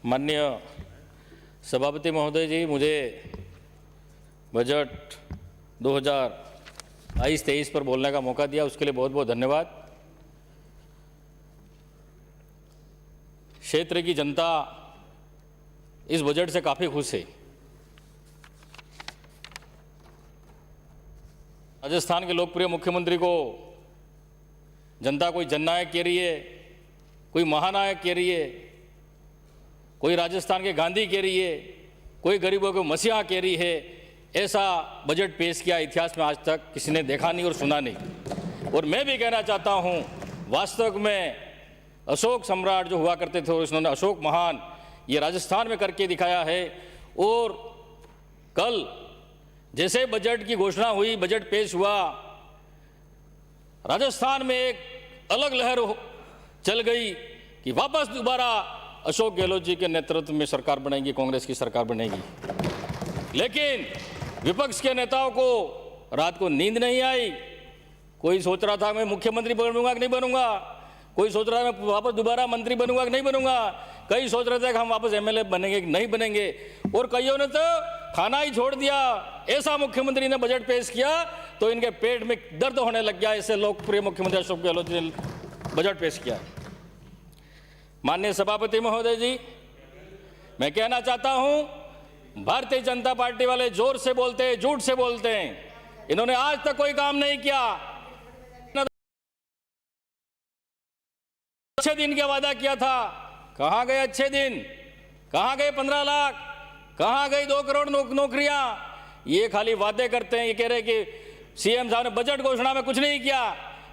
माननीय सभापति महोदय जी, मुझे बजट 2022-23 पर बोलने का मौका दिया, उसके लिए बहुत बहुत धन्यवाद। क्षेत्र की जनता इस बजट से काफ़ी खुश है। राजस्थान के लोकप्रिय मुख्यमंत्री को जनता कोई जननायक कह रही है, कोई महानायक कह रही है, कोई राजस्थान के गांधी कह रही है, कोई गरीबों को मसीहा कह रही है। ऐसा बजट पेश किया इतिहास में आज तक किसी ने देखा नहीं और सुना नहीं। और मैं भी कहना चाहता हूं, वास्तव में अशोक सम्राट जो हुआ करते थे और उन्होंने अशोक महान ये राजस्थान में करके दिखाया है। और कल जैसे बजट की घोषणा हुई, बजट पेश हुआ, राजस्थान में एक अलग लहर चल गई कि वापस दोबारा अशोक गहलोत जी के नेतृत्व में सरकार बनेगी, कांग्रेस की सरकार बनेगी। लेकिन विपक्ष के नेताओं को रात को नींद नहीं आई। कोई सोच रहा था मैं मुख्यमंत्री बनूंगा कि नहीं बनूंगा, कोई सोच रहा था मैं वापस दोबारा मंत्री बनूंगा कि नहीं बनूंगा, कई सोच रहे थे कि हम वापस एमएलए बनेंगे कि नहीं बनेंगे, और कईयों ने तो खाना ही छोड़ दिया। ऐसा मुख्यमंत्री ने बजट पेश किया तो इनके पेट में दर्द होने लग गया। ऐसे लोकप्रिय मुख्यमंत्री अशोक गहलोत जी ने बजट पेश किया। माननीय सभापति महोदय जी, मैं कहना चाहता हूं, भारतीय जनता पार्टी वाले जोर से बोलते हैं, झूठ से बोलते हैं। इन्होंने आज तक कोई काम नहीं किया। अच्छे दिन का वादा किया था, कहां गए अच्छे दिन, कहां गए 15 लाख, कहां गई 2 करोड़ नौकरियां। ये खाली वादे करते हैं। ये कह रहे कि सीएम साहब ने बजट घोषणा में कुछ नहीं किया।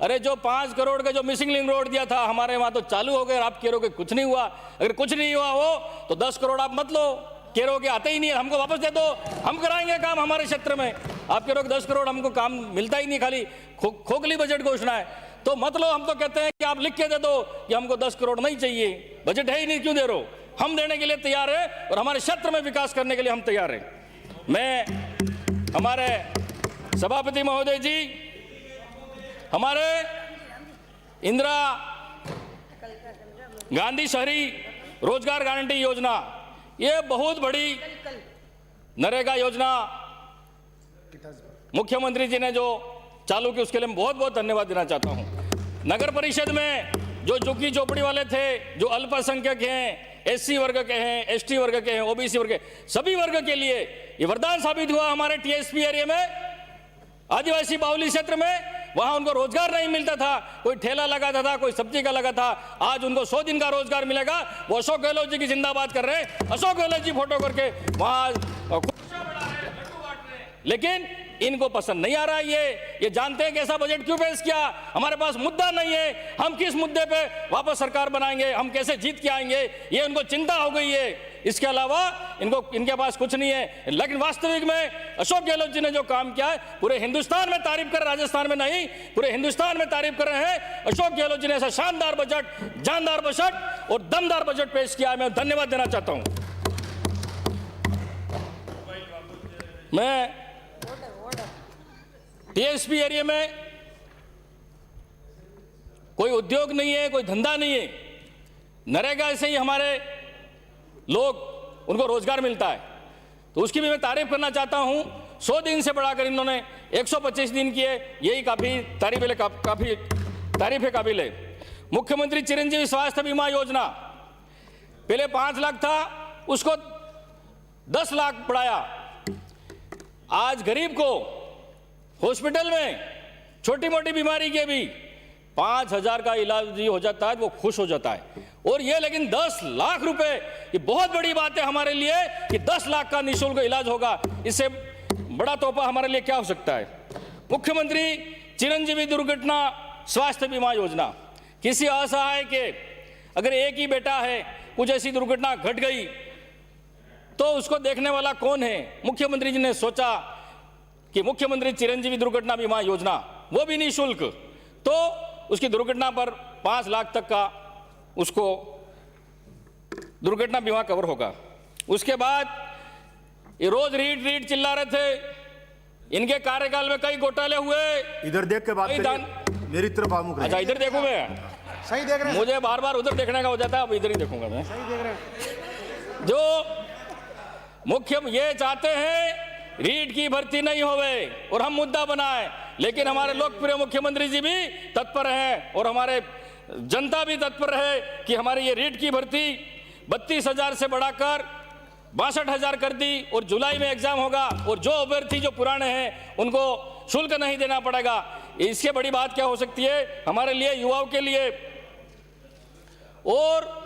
अरे जो 5 करोड़ का जो मिसिंग लिंक रोड दिया था हमारे वहां तो चालू हो गए, आप कह रहे हो कि कुछ नहीं हुआ। अगर कुछ नहीं हुआ हो तो 10 करोड़ आप मत लो, कह रहे हो कि आते ही नहीं है, हमको वापस दे दो, हम कराएंगे काम हमारे क्षेत्र में। आप कह रहे हो कि 10 करोड़ हमको काम मिलता ही नहीं, खाली खोखली बजट घोषणा है, तो मत लो। हम तो कहते हैं कि आप लिख के दे दो कि हमको 10 करोड़ नहीं चाहिए, बजट है ही नहीं, क्यों दे रहे हो। हम देने के लिए तैयार है और हमारे क्षेत्र में विकास करने के लिए हम तैयार हैं। मैं हमारे सभापति महोदय जी, हमारे इंदिरा गांधी शहरी रोजगार गारंटी योजना, ये बहुत बड़ी नरेगा योजना मुख्यमंत्री जी ने जो चालू की, उसके लिए मैं बहुत बहुत धन्यवाद देना चाहता हूं। नगर परिषद में जो झुग्गी झोपड़ी वाले थे, जो अल्पसंख्यक हैं, एससी वर्ग के हैं, एसटी वर्ग के हैं, ओबीसी वर्ग के, सभी वर्ग के लिए ये वरदान साबित हुआ। हमारे टीएसपी एरिया में, आदिवासी बाहुल्य क्षेत्र में, वहां उनको रोजगार नहीं मिलता था, कोई ठेला लगाता था, कोई सब्जी का लगा था, आज उनको 100 दिन का रोजगार मिलेगा। वो अशोक गहलोत जी की जिंदाबाद कर रहे हैं, अशोक गहलोत जी फोटो करके वहां लेकिन इनको पसंद नहीं आ रहा है। ये जानते हैं कि ऐसा बजट क्यों पेश किया। हमारे पास मुद्दा नहीं है, हम किस मुद्दे पे वापस सरकार बनाएंगे, हम कैसे जीत के आएंगे, ये उनको चिंता हो गई है। इसके अलावा इनके पास कुछ नहीं है। लेकिन वास्तविक में अशोक गहलोत जी ने जो काम किया है, पूरे हिंदुस्तान में तारीफ कर, राजस्थान में नहीं पूरे हिंदुस्तान में तारीफ कर रहे हैं। अशोक गहलोत जी ने ऐसा शानदार बजट, जानदार बजट और दमदार बजट पेश किया है। मैं धन्यवाद देना चाहता हूं। मैं टीएसपी एरिया में कोई उद्योग नहीं है, कोई धंधा नहीं है। नरेगा से ही हमारे लोग, उनको रोजगार मिलता है, तो उसकी भी मैं तारीफ करना चाहता हूं। 100 दिन से बढ़ाकर इन्होंने 125 दिन किए, यही काफी तारीफ है, काबिल है। मुख्यमंत्री चिरंजीवी स्वास्थ्य बीमा योजना पहले 5 लाख था, उसको 10 लाख बढ़ाया। आज गरीब को हॉस्पिटल में छोटी मोटी बीमारी के भी 5,000 का इलाज हो जाता है, वो खुश हो जाता है। और ये लेकिन 10 लाख रुपए, ये बहुत बड़ी बात है हमारे लिए कि 10 लाख का निःशुल्क इलाज होगा। इससे बड़ा तोहफा हमारे लिए क्या हो सकता है। मुख्यमंत्री चिरंजीवी दुर्घटना स्वास्थ्य बीमा योजना, किसी असहाय के अगर एक ही बेटा है, कुछ ऐसी दुर्घटना घट गई तो उसको देखने वाला कौन है। मुख्यमंत्री जी ने सोचा कि मुख्यमंत्री चिरंजीवी दुर्घटना बीमा योजना, वो भी निःशुल्क, तो उसकी दुर्घटना पर 5 लाख तक का उसको दुर्घटना बीमा कवर होगा। उसके बाद ये रोज रीट चिल्ला रहे थे, इनके कार्यकाल में कई घोटाले हुए। इधर देख के बात मेरी तरफ आमुख। अच्छा, इधर देखूं मैं, सही देख रहे हैं। मुझे बार बार उधर देखने का हो जाता है, अब इधर ही देखूंगा मैं। सही देख रहे हैं। जो मुख्य ये चाहते हैं रीट की भर्ती नहीं होवे और हम मुद्दा बनाए, लेकिन हमारे लोकप्रिय मुख्यमंत्री जी भी तत्पर हैं और हमारे जनता भी तत्पर है कि हमारी ये रीट की भर्ती 32,000 से बढ़ाकर 62,000 कर दी और जुलाई में एग्जाम होगा और जो अभ्यर्थी जो पुराने हैं उनको शुल्क नहीं देना पड़ेगा। इससे बड़ी बात क्या हो सकती है हमारे लिए, युवाओं के लिए। और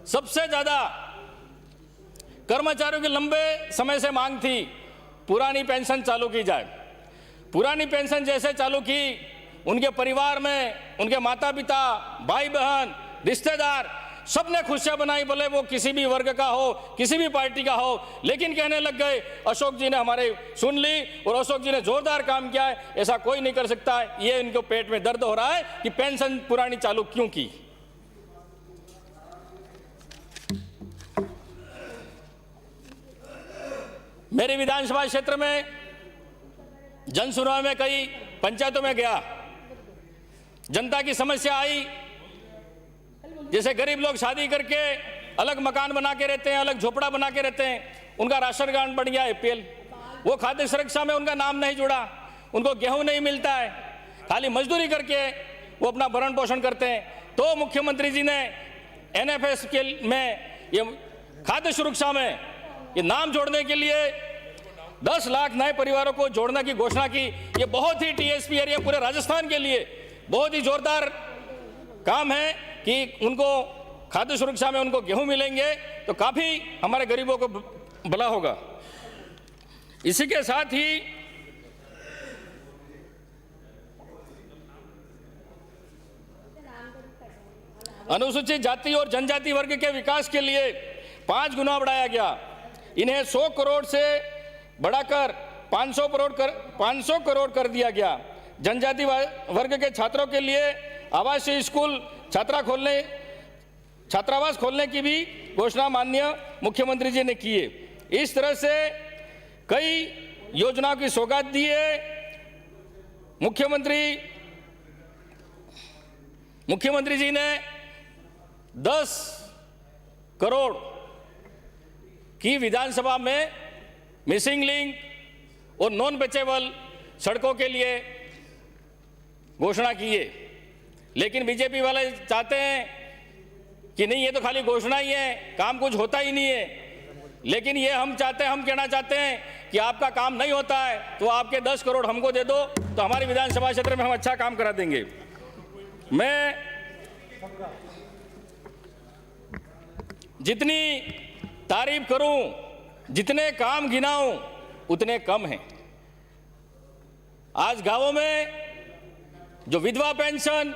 सबसे ज्यादा कर्मचारियों की लंबे समय से मांग थी पुरानी पेंशन चालू की जाए। पुरानी पेंशन जैसे चालू की, उनके परिवार में उनके माता पिता, भाई बहन, रिश्तेदार सबने खुशियां बनाई, बोले वो किसी भी वर्ग का हो, किसी भी पार्टी का हो, लेकिन कहने लग गए अशोक जी ने हमारे सुन ली और अशोक जी ने जोरदार काम किया है, ऐसा कोई नहीं कर सकता है। ये इनको पेट में दर्द हो रहा है कि पेंशन पुरानी चालू क्यों की। मेरी विधानसभा क्षेत्र में जन सुनवाई में कई पंचायतों में गया, जनता की समस्या आई, जैसे गरीब लोग शादी करके अलग मकान बना के रहते हैं, अलग झोपड़ा बना के रहते हैं, उनका राशन कार्ड बन गया एपीएल, वो खाद्य सुरक्षा में उनका नाम नहीं जुड़ा, उनको गेहूं नहीं मिलता है, खाली मजदूरी करके वो अपना भरण पोषण करते हैं। तो मुख्यमंत्री जी ने एनएफएस के में ये खाद्य सुरक्षा में ये नाम जोड़ने के लिए 10 लाख नए परिवारों को जोड़ने की घोषणा की। ये बहुत ही टीएसपी एरिया पूरे राजस्थान के लिए बहुत ही जोरदार काम है कि उनको खाद्य सुरक्षा में उनको गेहूं मिलेंगे तो काफी हमारे गरीबों को भला होगा। इसी के साथ ही अनुसूचित जाति और जनजाति वर्ग के विकास के लिए 5 गुना बढ़ाया गया। इन्हें 100 करोड़ से बढ़ाकर 500 करोड़ कर दिया गया। जनजाति वर्ग के छात्रों के लिए आवासीय स्कूल छात्रावास खोलने की भी घोषणा माननीय मुख्यमंत्री जी ने की है। इस तरह से कई योजनाओं की सौगात दी है। मुख्यमंत्री जी ने 10 करोड़ की विधानसभा में मिसिंग लिंक और नॉन बेचेबल सड़कों के लिए घोषणा की है, लेकिन बीजेपी वाले चाहते हैं कि नहीं ये तो खाली घोषणा ही है, काम कुछ होता ही नहीं है। लेकिन ये हम कहना चाहते हैं कि आपका काम नहीं होता है तो आपके 10 करोड़ हमको दे दो, तो हमारी विधानसभा क्षेत्र में हम अच्छा काम करा देंगे। मैं जितनी तारीफ करूं, जितने काम गिनाऊं उतने कम हैं। आज गांवों में जो विधवा पेंशन,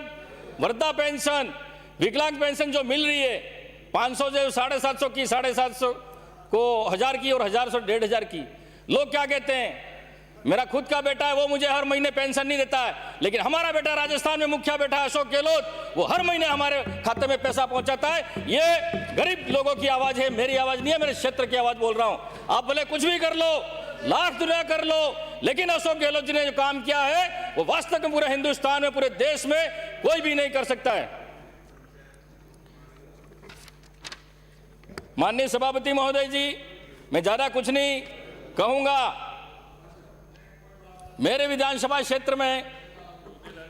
वृद्धा पेंशन, विकलांग पेंशन जो मिल रही है 500 से 750 की, 750 को 1000 की और 1000 से 1500 की, लोग क्या कहते हैं मेरा खुद का बेटा है वो मुझे हर महीने पेंशन नहीं देता है, लेकिन हमारा बेटा राजस्थान में मुखिया बैठा है अशोक गहलोत, वो हर महीने हमारे खाते में पैसा पहुंचाता है। ये गरीब लोगों की आवाज है, मेरी आवाज नहीं है, मेरे क्षेत्र की आवाज बोल रहा हूं। आप भले कुछ भी कर लो, लाख दुनिया कर लो, लेकिन अशोक गहलोत जी ने जो काम किया है वो वास्तव में पूरे हिंदुस्तान में, पूरे देश में कोई भी नहीं कर सकता है। माननीय सभापति महोदय जी, मैं ज्यादा कुछ नहीं कहूंगा। मेरे विधानसभा क्षेत्र में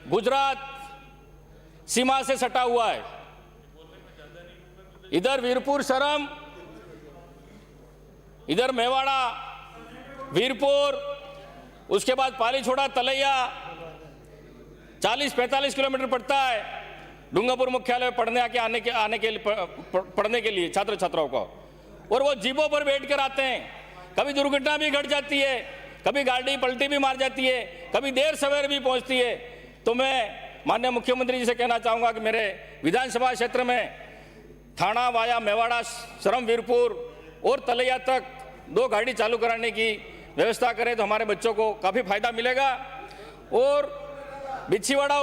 गुजरात सीमा से सटा हुआ है। इधर वीरपुर सरम, इधर मेवाड़ा, वीरपुर, उसके बाद पालीछोड़ा, तलैया 40-45 किलोमीटर पड़ता है डूंगरपुर मुख्यालय पढ़ने के लिए छात्र छात्राओं को। और वो जीपों पर बैठ कर आते हैं, कभी दुर्घटना भी घट जाती है, कभी गाड़ी पलटी भी मार जाती है, कभी देर सवेर भी पहुंचती है। तो मैं माननीय मुख्यमंत्री जी से कहना चाहूंगा कि मेरे विधानसभा क्षेत्र में थाना वाया मेवाड़ा, सरम, वीरपुर और तलैया तक 2 गाड़ी चालू कराने की व्यवस्था करें तो हमारे बच्चों को काफी फायदा मिलेगा। और बिछीवाड़ा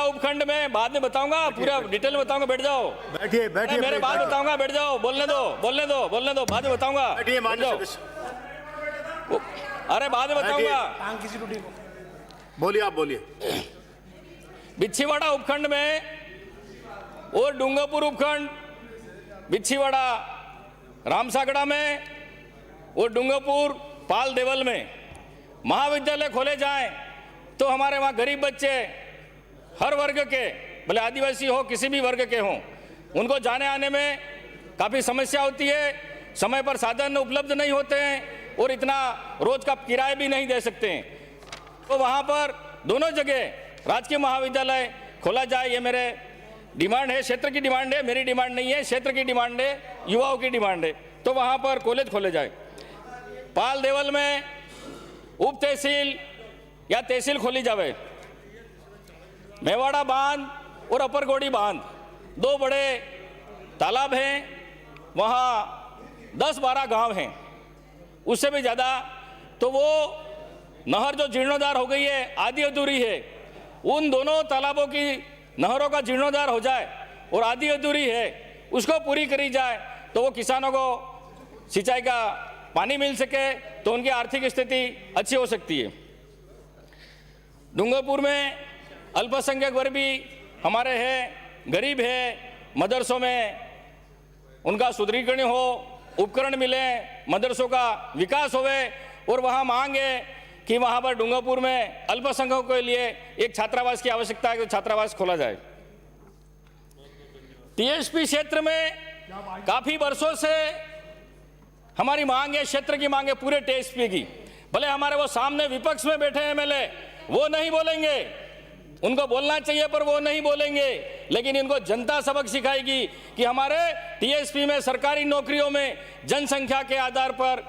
उपखंड में बाद में बताऊंगा, पूरा डिटेल में बताऊंगा। बैठ जाओ, बैठिए बैठिए, मेरे बात बताऊंगा, बैठ जाओ, बोलने दो, बाद में बताऊंगा। बैठिए माननीय सदस्य, अरे बाद में बताऊंगा, बोलिए, आप बोलिए। बिछीवाड़ा उपखंड में और डूंगरपुर उपखंड बिच्छीवाड़ा रामसागड़ा में और डूंगरपुर पाल देवल में महाविद्यालय खोले जाएं तो हमारे वहाँ गरीब बच्चे हर वर्ग के, भले आदिवासी हो किसी भी वर्ग के हों, उनको जाने आने में काफ़ी समस्या होती है, समय पर साधन उपलब्ध नहीं होते हैं और इतना रोज का किराया भी नहीं दे सकते हैं। तो वहाँ पर दोनों जगह राजकीय महाविद्यालय खोला जाए, ये मेरे डिमांड है, क्षेत्र की डिमांड है, मेरी डिमांड नहीं है, क्षेत्र की डिमांड है, युवाओं की डिमांड है। तो वहाँ पर कॉलेज खोले जाए। पाल देवल में उप तहसील या तहसील खोली जाए। मेवाड़ा बांध और अपर गोड़ी बांध दो बड़े तालाब हैं, वहाँ 10-12 गांव हैं, उससे भी ज़्यादा। तो वो नहर जो जीर्णोद्धार हो गई है, आधी अधूरी है, उन दोनों तालाबों की नहरों का जीर्णोद्धार हो जाए और आधी अधूरी है उसको पूरी करी जाए तो वो किसानों को सिंचाई का पानी मिल सके, तो उनकी आर्थिक स्थिति अच्छी हो सकती है। डूंगरपुर में अल्पसंख्यक वर्ग भी हमारे हैं, गरीब है, मदरसों में उनका सुदृढ़ीकरण हो, उपकरण मिले, मदरसों का विकास होवे। और वहाँ मांग है कि वहाँ पर डूंगरपुर में अल्पसंख्यकों के लिए एक छात्रावास की आवश्यकता है, तो छात्रावास खोला जाए। टीएसपी क्षेत्र में काफ़ी वर्षों से हमारी मांग है, क्षेत्र की मांग है पूरे टीएसपी की। भले हमारे वो सामने विपक्ष में बैठे एमएलए वो नहीं बोलेंगे, उनको बोलना चाहिए पर वो नहीं बोलेंगे, लेकिन इनको जनता सबक सिखाएगी कि हमारे टीएसपी में सरकारी नौकरियों में जनसंख्या के आधार पर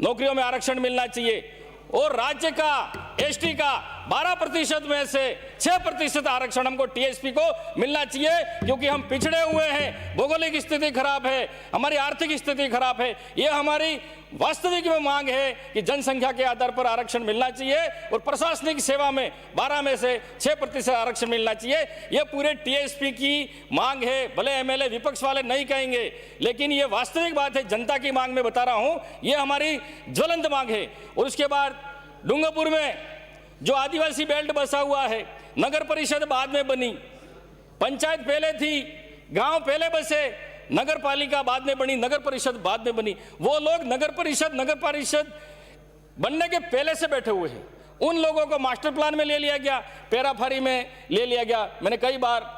नौकरियों में आरक्षण मिलना चाहिए और राज्य का एसटी का 12% में से 6% आरक्षण हमको टीएसपी को मिलना चाहिए, क्योंकि हम पिछड़े हुए हैं, भौगोलिक स्थिति खराब है, हमारी आर्थिक स्थिति खराब है। ये हमारी वास्तविक में मांग है कि जनसंख्या के आधार पर आरक्षण मिलना चाहिए और प्रशासनिक सेवा में 12 में से 6% आरक्षण मिलना चाहिए। ये पूरे टीएसपी की मांग है। भले एमएलए विपक्ष वाले नहीं कहेंगे, लेकिन ये वास्तविक बात है, जनता की मांग में बता रहा हूं, ये हमारी ज्वलंत मांग है। और उसके बाद डूंगरपुर में जो आदिवासी बेल्ट बसा हुआ है, नगर परिषद बाद में बनी, पंचायत पहले थी, गांव पहले बसे, नगर पालिका बाद में बनी, नगर परिषद बाद में बनी। वो लोग नगर परिषद बनने के पहले से बैठे हुए हैं, उन लोगों को मास्टर प्लान में ले लिया गया, पेराफारी में ले लिया गया। मैंने कई बार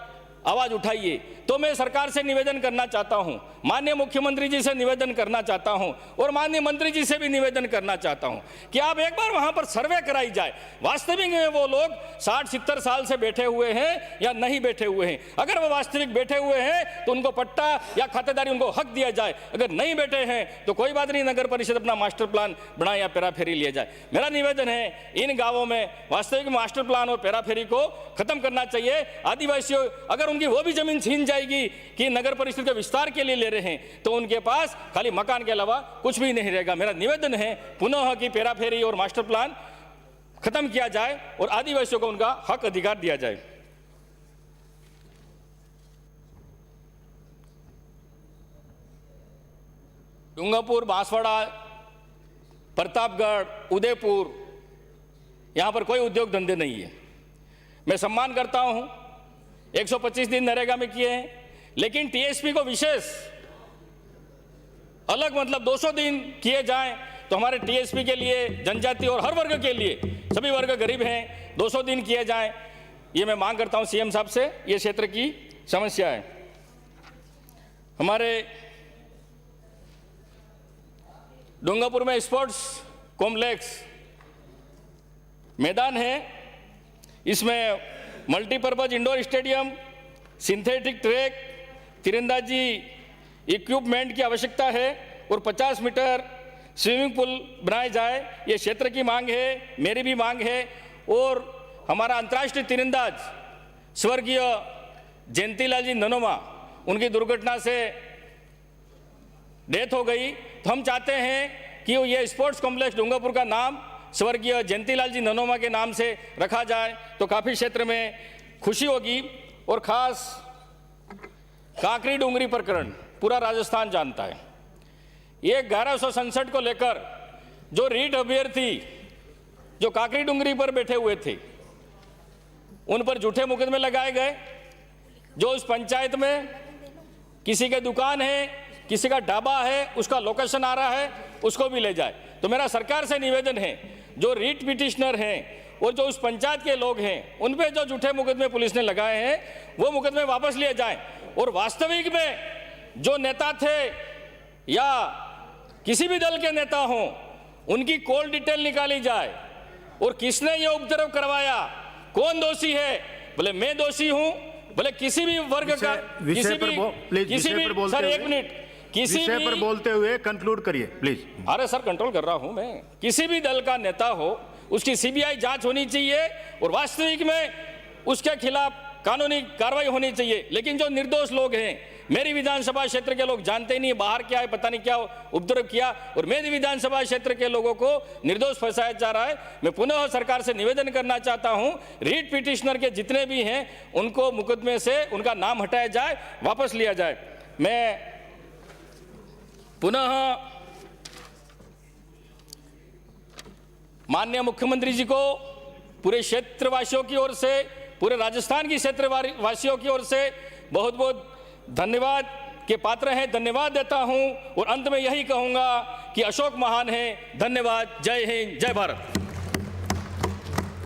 आवाज उठाई है, तो मैं सरकार से निवेदन करना चाहता हूं, माननीय मुख्यमंत्री जी से निवेदन करना चाहता हूं और माननीय मंत्री जी से भी निवेदन करना चाहता हूं कि आप एक बार वहां पर सर्वे कराई जाए, वास्तविक में वो लोग 60-70 साल से बैठे हुए हैं या नहीं बैठे हुए हैं। अगर वो वास्तविक बैठे हुए हैं तो उनको पट्टा या खातेदारी उनको हक दिया जाए, अगर नहीं बैठे हैं तो कोई बात नहीं, नगर परिषद अपना मास्टर प्लान बनाए या पेराफेरी लिया जाए। मेरा निवेदन है, इन गाँवों में वास्तविक मास्टर प्लान और पेराफेरी को खत्म करना चाहिए। आदिवासियों अगर उनकी वो भी जमीन छीन जाएगी कि नगर परिषद के विस्तार के लिए ले रहे हैं, तो उनके पास खाली मकान के अलावा कुछ भी नहीं रहेगा। मेरा निवेदन है पुनः कि पेराफेरी और मास्टर प्लान खत्म किया जाए और आदिवासियों को उनका हक अधिकार दिया जाए। डूंगरपुर, बांसवाड़ा, प्रतापगढ़, उदयपुर, यहां पर कोई उद्योग धंधे नहीं है। मैं सम्मान करता हूं, 125 दिन नरेगा में किए हैं, लेकिन टीएसपी को विशेष अलग मतलब 200 दिन किए जाएं तो हमारे टीएसपी के लिए, जनजाति और हर वर्ग के लिए, सभी वर्ग गरीब हैं, 200 दिन किए जाएं, ये मैं मांग करता हूं सीएम साहब से। ये क्षेत्र की समस्या है। हमारे डूंगरपुर में स्पोर्ट्स कॉम्प्लेक्स मैदान है, इसमें multipurpose indoor stadium, synthetic track, तीरंदाजी इक्विपमेंट की आवश्यकता है और 50 मीटर स्विमिंग पूल बनाए जाए। ये क्षेत्र की मांग है, मेरी भी मांग है। और हमारा अंतर्राष्ट्रीय तीरंदाज स्वर्गीय जयंतीलाल जी ननोमा, उनकी दुर्घटना से डेथ हो गई, तो हम चाहते हैं कि ये स्पोर्ट्स कॉम्प्लेक्स डूंगरपुर का नाम स्वर्गीय जयंतीलाल जी ननोमा के नाम से रखा जाए, तो काफ़ी क्षेत्र में खुशी होगी। और खास काकरी डूंगरी प्रकरण पूरा राजस्थान जानता है। ये 1167 को लेकर जो रीट अभ्यर्थी जो काकरी डूंगरी पर बैठे हुए थे, उन पर झूठे मुकदमे लगाए गए। जो उस पंचायत में किसी के दुकान है, किसी का ढाबा है, उसका लोकेशन आ रहा है, उसको भी ले जाए। तो मेरा सरकार से निवेदन है, जो रीट पिटिशनर हैं और जो उस पंचायत के लोग हैं, उन पे जो झूठे मुकदमे पुलिस ने लगाए हैं, वो मुकदमे वापस लिए जाएं और वास्तविक में जो नेता थे या किसी भी दल के नेता हों, उनकी कॉल डिटेल निकाली जाए और किसने ये उपद्रव करवाया, कौन दोषी है। भले मैं दोषी हूं, भले किसी भी वर्ग का, किसी भी सर एक मिनट, किसी विषय पर बोलते हुए कंक्लूड करिए प्लीज। अरे सर कंट्रोल कर रहा हूं मैं। किसी भी दल का नेता हो, उसकी सीबीआई जांच होनी चाहिए और वास्तविक में उसके खिलाफ कानूनी कार्रवाई होनी चाहिए। लेकिन जो निर्दोष लोग हैं, मेरी विधानसभा क्षेत्र के लोग जानते ही नहीं बाहर क्या है, पता नहीं क्या उपद्रव किया, और मेरी विधानसभा क्षेत्र के लोगों को निर्दोष फंसाया जा रहा है। मैं पुनः सरकार से निवेदन करना चाहता हूं, रीट पिटिशनर के जितने भी हैं उनको मुकदमे से उनका नाम हटाया जाए, वापस लिया जाए। मैं पुनः माननीय मुख्यमंत्री जी को पूरे क्षेत्रवासियों की ओर से, पूरे राजस्थान की क्षेत्रवासियों की ओर से बहुत बहुत धन्यवाद के पात्र हैं, धन्यवाद देता हूं। और अंत में यही कहूंगा कि अशोक महान है। धन्यवाद। जय हिंद, जय भारत।